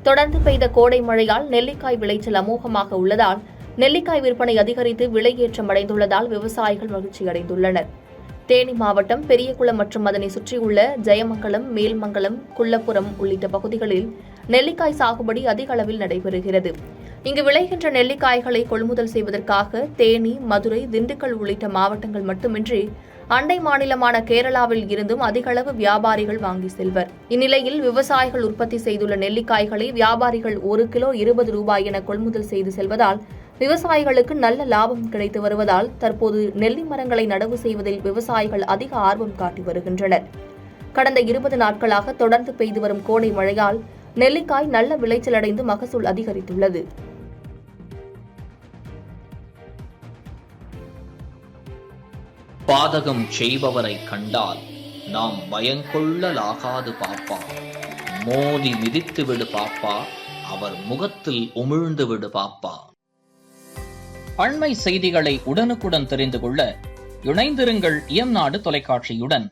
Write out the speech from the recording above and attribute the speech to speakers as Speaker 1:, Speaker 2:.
Speaker 1: தொடர்ந்து பெய்த கோடை மழையால் நெல்லிக்காய் விளைச்சல் அமோகமாக உள்ளதால் நெல்லிக்காய் விற்பனை அதிகரித்து விலையேற்றம் அடைந்துள்ளதால் விவசாயிகள் மகிழ்ச்சியடைந்துள்ளனர். தேனி மாவட்டம் பெரியகுளம் மற்றும் அதனை சுற்றியுள்ள ஜெயமங்கலம், மேல்மங்கலம், குள்ளப்புரம் உள்ளிட்ட பகுதிகளில் நெல்லிக்காய் சாகுபடி அதிக அளவில் நடைபெறுகிறது. இங்கு விளைகின்ற நெல்லிக்காய்களை கொள்முதல் செய்வதற்காக தேனி, மதுரை, திண்டுக்கல் உள்ளிட்ட மாவட்டங்கள் மட்டுமின்றி அண்டை மாநிலமான கேரளாவில் இருந்தும் அதிக அளவு வியாபாரிகள் வாங்கி செல்வர். இந்நிலையில் விவசாயிகள் உற்பத்தி செய்துள்ள நெல்லிக்காய்களை வியாபாரிகள் 1 கிலோ 20 ரூபாய் என கொள்முதல் செய்து செல்வதால் விவசாயிகளுக்கு நல்ல லாபம் கிடைத்து வருவதால் தற்போது நெல்லி மரங்களை நடவு செய்வதில் விவசாயிகள் அதிக ஆர்வம் காட்டி வருகின்றனர். கடந்த 20 நாட்களாக தொடர்ந்து பெய்து வரும் கோடை மழையால் நெல்லிக்காய் நல்ல விளைச்சல் அடைந்து மகசூல் அதிகரித்துள்ளது.
Speaker 2: பாதகம் செய்பவரை கண்டால் நாம் பயங்கொள்ளலாகாது பாப்பா. மோதி மிதித்து விடு பாப்பா, அவர் முகத்தில் உமிழ்ந்து விடு பாப்பா. அண்மை செய்திகளை உடனுக்குடன் தெரிந்து கொள்ள இணைந்திருங்கள் இயம்நாடு தொலைக்காட்சியுடன்.